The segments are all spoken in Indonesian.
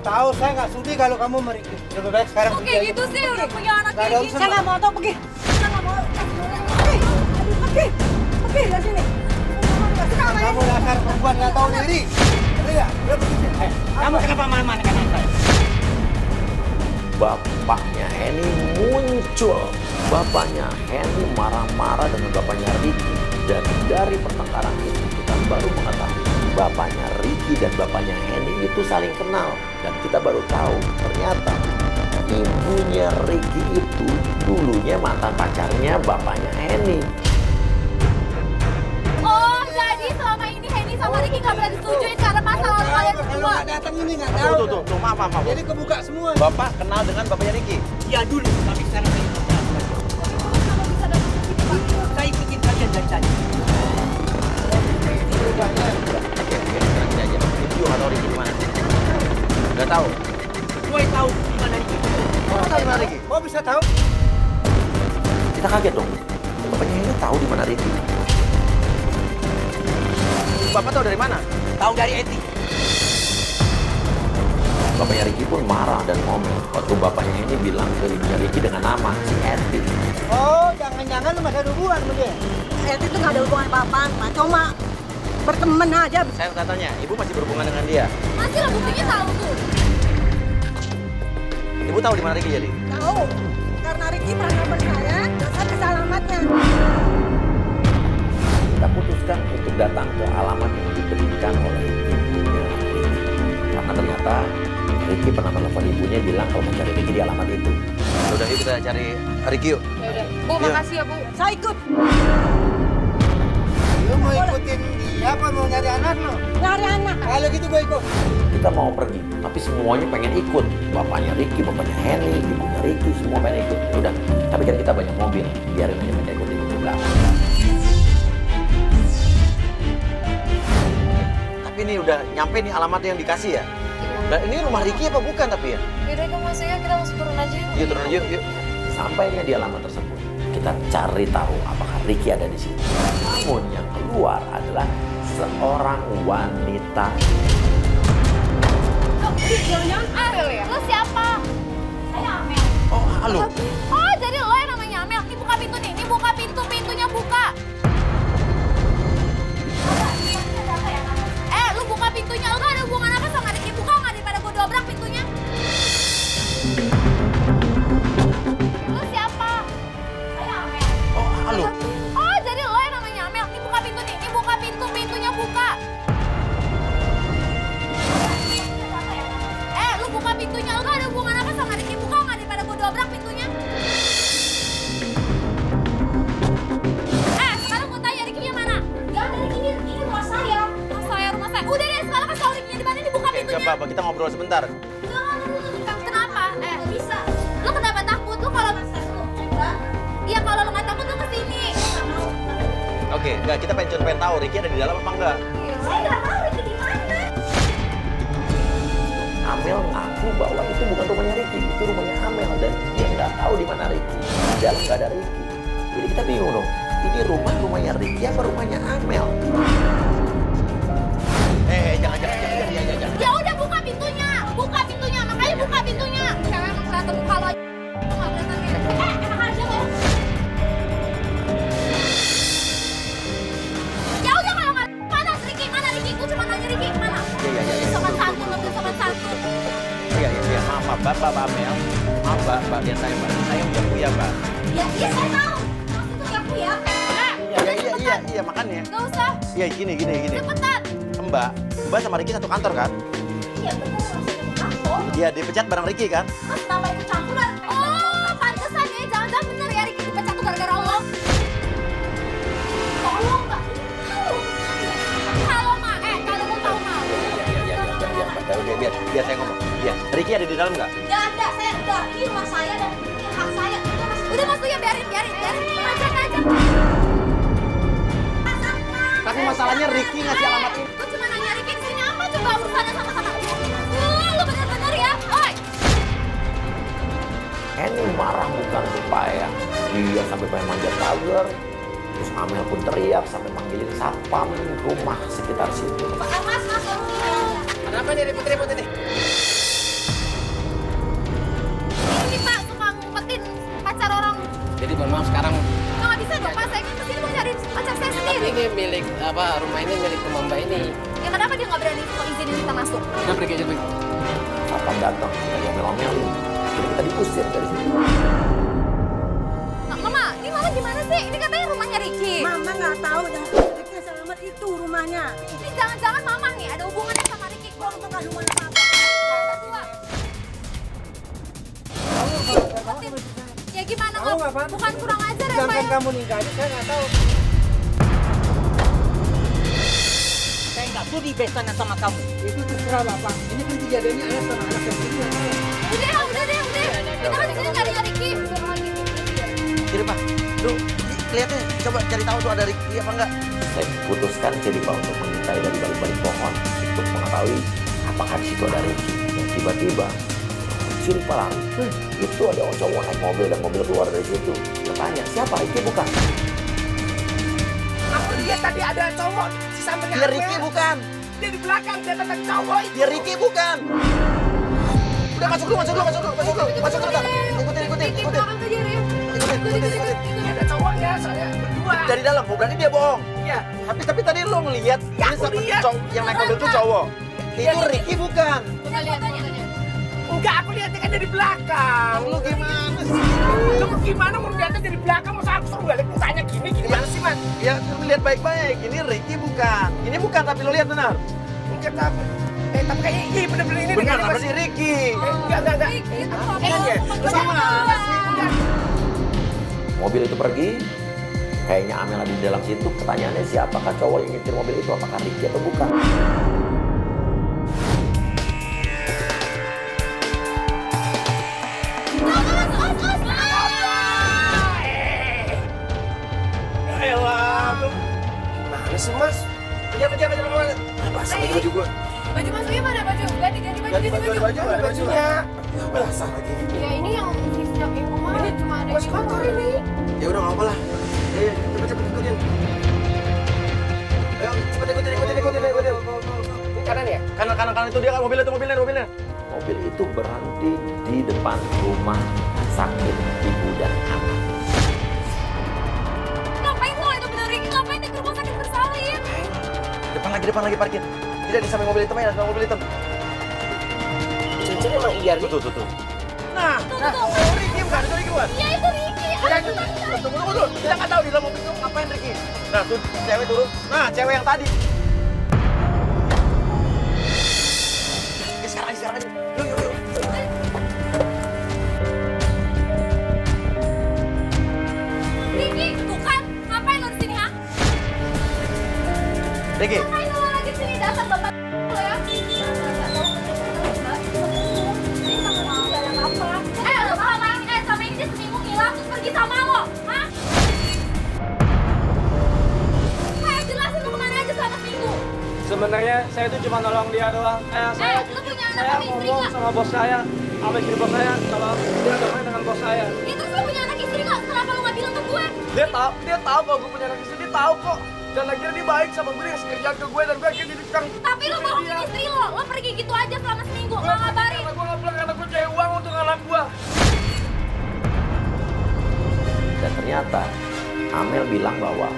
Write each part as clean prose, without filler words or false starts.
tahu, saya nggak sudi kalau kamu meriki. Lebih baik sekarang Kok kayak gitu sih, udah punya anak Nggak ada kayak gitu. urusan. Saya nggak mau tahu, pergi. Saya nggak mau. Pergi. Pergi dari sini. Kamu dasar perempuan nggak tahu diri. Ngerti nggak? Udah begitu. Kamu kenapa marah-marah dengan saya? Bapaknya Henny muncul. Bapaknya Henny marah-marah dengan bapaknya Ricky. Dan dari pertengkaran itu kita baru mengetahui bapaknya Ricky dan bapaknya Henny itu saling kenal. Dan kita baru tahu ternyata ibunya Ricky itu dulunya mantan pacarnya bapaknya Henny. Oh, jadi selama ini Henny sama Ricky nggak pernah disetujuin karena masalah kalian Kalau berdua. nggak datang ini nggak tahu. Tuh, maaf. Jadi kebuka semua. Bapak kenal dengan bapaknya Ricky? Iya dulu, tapi sekarang saya ikut. Saya ikutin kalian dari tadi. Ibu nggak tahu Ricky di mana? Nggak tahu. Gue tahu di mana ini. Nggak tahu di mana Ricky? Kok bisa tahu? Kita kaget dong. Bapaknya Henny tahu di mana Ricky. Bapak tahu dari mana? Tahu dari Eti. Bapaknya Ricky pun marah dan ngomel waktu bapaknya Henny bilang ke ibunya Ricky dengan nama si Eti. Oh, jangan-jangan lu masih ada hubungan sama dia. Eti itu nggak ada hubungan apa-apaan, Pak. Cuma berteman aja. Saya katanya, ibu masih berhubungan dengan dia. Masih lah buktinya tahu tuh. Ibu tahu di mana Ricky jadi? Tahu. Karena Ricky pernah nomor saya, dan saya bisa alamatnya. Kita putuskan untuk datang ke alamat yang diberikan oleh ibunya Ricky. Karena ternyata Ricky pernah telepon ibunya bilang kalau mau cari Ricky di alamat itu. Udah yuk kita cari Ricky yuk. Yaudah. Bu, makasih ya Bu. Saya ikut. Lu mau ikutin dia apa mau nyari anak lu? Nyari anak. Kalau gitu gue ikut. Kita mau pergi, tapi semuanya pengen ikut. Bapaknya Ricky, bapaknya Henny, ibunya Ricky, semua pengen ikut. Ya udah, tapi kan kita banyak mobil, biarin aja mereka ikut di belakang. Tapi ini udah nyampe nih alamat yang dikasih ya. Nah, ini rumah Ricky apa bukan tapi ya? Yaudah kamu masuk ya, kita langsung turun aja. Yuk turun aja yuk. Sampainya di alamat tersebut, kita cari tahu apakah Ricky ada di situ. Namun yang keluar adalah seorang wanita. Jangan-jangan Amel ya? Lu siapa? Saya Amel. Oh, halo. Oh, jadi lo yang namanya Amel. Ini buka pintu nih, ini buka pintu, pintunya buka. Lu buka pintunya, lu gak ada hubungan apa sama Ricky. Buka nggak daripada gue dobrak pintunya. Lu siapa? Saya Amel. Oh, halo. Oh, jadi lo yang namanya Amel. Ini buka pintu nih, ini buka pintu, pintunya buka. Lu buka pintunya, lu gak ada hubungan apa sama Ricky. Buka nggak daripada gue dobrak pintunya. Sekarang gue tanya Ricky-nya mana? Gak ada Ricky, ini rumah saya. Rumah saya. Udah deh, sekarang kasih tau Ricky-nya di mana, ini buka Oke, pintunya. gak apa-apa, kita ngobrol sebentar. Kenapa? Bisa. Lu kenapa takut? Lu kalau iya kalau lu nggak takut lu kesini. Oke, enggak, kita pengen tahu Ricky ada di dalam apa enggak. Saya nggak tahu Ricky di mana. Amel ngaku bahwa itu bukan rumahnya Ricky, itu rumahnya Amel dan dia nggak tahu di mana Ricky. Di dalam nggak ada Ricky. Jadi kita bingung dong. Ini rumahnya Ricky apa rumahnya Amel? Jangan. Ya udah buka pintunya, makanya buka pintunya. Cewek emang kelihatan muka lo aja. Lu nggak kelihatan kayak. Enak aja lo. Ya udah kalau nggak mana Ricky, Gue cuma nanya Ricky mana. Iya. Sopan santun, lebih sopan santun. Iya, maaf, Bapak Amel. Maaf, Mbak, lihat saya, Mbak. Saya udah punya, Mbak. Ya iya saya tahu. Maksud tuh aku ya. Iya, makanya. Gak usah. Iya, gini. Cepetan. Mbak sama Ricky satu kantor kan? Iya bener masih ke kantor. Iya, dipecat bareng Ricky kan? Mas kenapa ikut campuran? Oh, pantesan ya. Jangan-jangan bener ya Ricky dipecat tuh gara-gara Allah. Tolong Mbak. Kalau mah, kalau mau tahu mah. Iya. Biar saya ngomong. Iya, Ricky ada di dalam nggak? Ya ada, saya enggak. Ini rumah saya dan ini hak saya. Udah masuk ya, biarin. Cek aja. Tapi masalahnya Ricky ngasih alamat ini. Gue cuma nanya Ricky di sini apa coba urusannya sama lu bener-bener ya. Oi. Henny marah bukan supaya dia sampai pengen manjat pagar. Terus Amel pun teriak sampai manggilin satpam rumah sekitar situ. Mas. Kenapa nih ribut-ribut ini? pacar orang. Jadi mohon maaf sekarang Nggak bisa dong Pak, saya kan kesini mau cari pacar saya tapi sendiri. ini milik rumah ini milik rumah Mbak ini. Ya kenapa dia nggak berani kok izinin kita masuk? Udah pergi aja pergi. Satpam datang, kita diomel-omelin. Jadi kita diusir dari sini. Nah, Mama, ini Mama gimana sih? Ini katanya rumahnya Ricky. Mama nggak tahu yang Ricky Selamat itu rumahnya. Ini jangan-jangan Mama nih ada hubungannya sama Ricky. Kalau nggak hubungan apa-apa. Ya gimana Kamu nggak paham? bukan kurang ajar ya Pak Sampai ya? kamu nikah aja saya nggak tahu. Saya nggak sudi besanan sama kamu. Itu terserah bapak. Ini kan kejadiannya anak sama anak yang berdua. Udah deh. Kita kan di sini nyari Ricky. Jadi Pak, lu lihatnya coba cari tahu tuh ada Ricky apa enggak. Saya putuskan jadi Pak untuk mengintai dari balik-balik pohon untuk mengetahui apakah di situ ada Ricky. Dan tiba-tiba si Ricky lari. Itu ada cowok naik mobil dan mobil keluar dari situ. Dia tanya, siapa Ricky bukan? Aku lihat tadi ada cowok si sampingnya. Dia Ricky bukan. Dia di belakang dia tentang cowok itu. Dia Ricky bukan. Udah masuk dulu. Ikutin. Ini ada cowoknya saya berdua. Dari dalam, berarti dia bohong. Iya. Tapi tadi lu ngelihat Ya, ini aku sama lihat. cowok yang naik mobil itu cowok. Itu Ricky bukan. Kita lihat fotonya. Enggak, aku lihatnya kan dari belakang. Lu gimana sih? Lu gimana mau lihatnya dari belakang? Masa aku suruh balik mukanya gini gimana sih, Mas? Ya, lu lihat baik-baik. Ini Ricky bukan. Ini bukan, tapi lu lihat benar. Mungkin apa? Tapi kayaknya ini bener-bener ini. Benar, deh, apa Mas. sih Ricky? Enggak. Itu Iya, sama. Mobil itu pergi. Kayaknya Amel ada di dalam situ. Pertanyaannya siapakah cowok yang nyetir mobil itu? Apakah Ricky atau bukan? Elah, mana sih, Mas? Kejar. Basah baju gua. Baju masuknya mana baju? Ganti baju. Bajunya. Basah lagi. Ya ini yang ibu mah cuma ada Mas kotor ini. Ya udah nggak apa lah. Cepet ikutin. Ayo cepet ikutin. Ini kanan ya? Kanan itu dia kan mobilnya. Mobil itu berhenti di depan rumah sakit ibu dan anak. Ngapain lo itu bener Ricky? Ngapain di rumah sakit bersalin? Depan lagi parkir. Tidak di samping mobil hitam ya, samping mobil hitam. Cincin emang iya, Ri. Tuh. Tuh. Ricky bukan, itu Ricky bukan. Ya itu Ricky. Tunggu. Kita nggak tahu di dalam mobil itu ngapain Ricky. Nah, tuh cewek turun. Nah, cewek yang tadi. Sekarang aja. Yuk. Ricky, bukan. Ngapain lo di sini, ha? Ricky, Ngapain lo lagi di sini? Dasar bapak lo ya. Lo sama ini dia seminggu ngilang terus pergi sama lo, ha? Kayak jelasin lo kemana aja selama seminggu. Sebenarnya saya itu cuma nolong dia doang. Lu punya anak Saya sama istri ngomong nggak? sama bos saya, sama istri bos saya, kalau dia ada main dengan bos saya. Ya terus lu punya anak istri nggak? Kenapa lu nggak bilang ke gue? Dia tahu kok gue punya anak istri, dia tahu kok. Dan akhirnya dia baik sama gue, ngasih kerjaan ke gue dan gue akhirnya jadi tukang. Tapi lu bohongin istri lo pergi gitu aja selama seminggu, nggak ngabarin. Karena gue nggak bilang karena gue cari uang untuk anak gue. Dan ternyata Amel bilang bahwa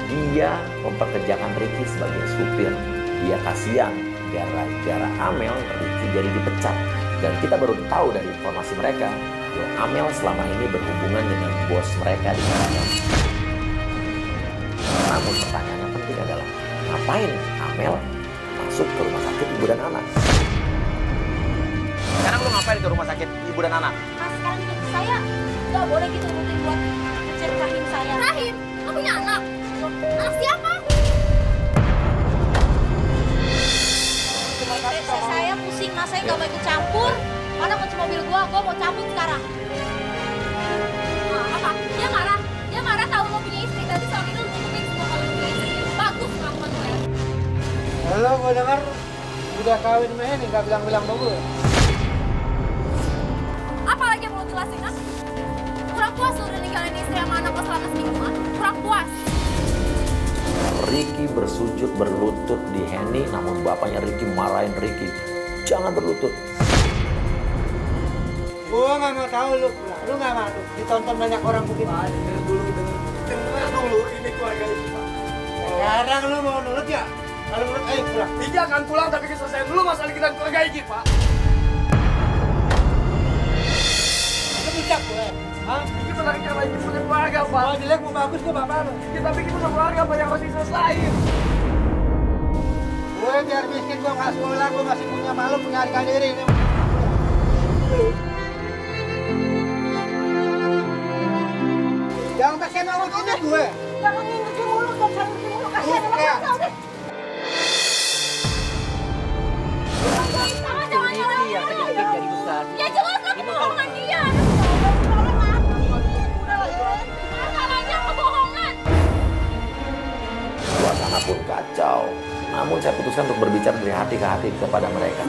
dia memperkerjakan Ricky sebagai supir. Dia kasihan gara-gara Amel, Ricky jadi dipecat. Dan kita baru tahu dari informasi mereka bahwa Amel selama ini berhubungan dengan bos mereka di kantor. Namun pertanyaan yang penting adalah ngapain Amel masuk ke rumah sakit ibu dan anak? sekarang lu ngapain ke rumah sakit ibu dan anak? Mas sekarang hidup saya nggak boleh gitu rutin buat kecil rahim saya. Rahim, lu punya anak? Anak siapa? Saya pusing, mas saya nggak mau ikut campur. Mana kunci mobil gua mau cabut sekarang. Nah, apa? Dia marah tahu lo punya istri. Tadi soal itu lu ngomongin semua kalau lu punya istri. Bagus kelakuan lo ya. Kalau gue dengar udah kawin sama ini nggak bilang-bilang sama gue. Apa lagi yang mau lo jelasin, ah? Kurang puas lo udah ninggalin istri sama anak lo selama seminggu, ah? Kurang puas. Ricky bersujud berlutut di Henny, namun bapaknya Ricky marahin Ricky. Jangan berlutut. Gue nggak mau tahu lu Lu nggak malu ditonton banyak orang begitu. Dengar dulu, ini keluarga ini, Pak. Sekarang lu mau nurut ya? Kalau nurut, ayo pulang. Iya akan pulang, tapi kita selesaikan dulu masalah kita dan keluarga ini, Pak. Lu bijak gue. Hah? Ini benar kita lagi punya keluarga, Pak. Mau jelek mau bagus gue bapak lu. Iya, tapi kita punya keluarga, Pak, yang harus diselesain. Gue biar miskin gue nggak sekolah, gue masih punya malu, punya harga diri. Jangan pakai nama gini gue. Jangan ngingetin mulu, jangan ngingetin mulu. Kasihan sama Iya. kita, udah. Jangan nyalain Iya, penyakit jadi besar. Ya jelas lah kebohongan dia. Masalahnya kebohongan. Suasana pun kacau. Namun saya putuskan untuk berbicara dari hati ke hati kepada mereka.